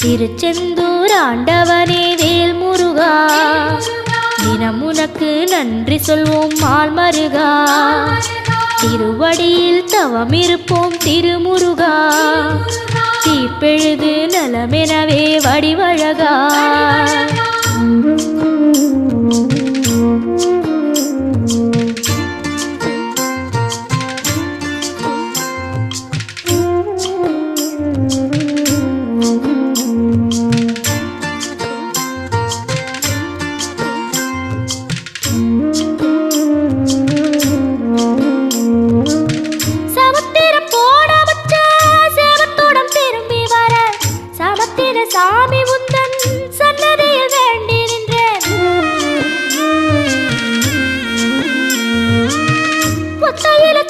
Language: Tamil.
திருச்செந்தூர் ஆண்டவனே வேல் முருகா, தினம் உனக்கு நன்றி சொல்வோம் மால் மருகா. திருவடியில் தவம் இருப்போம் திருமுருகா, தீப்பெழுது நலமெனவே வடிவழகா. சாமி உந்தன் சன்னதியில் வேண்டி நின்றேன். ஒத்தையில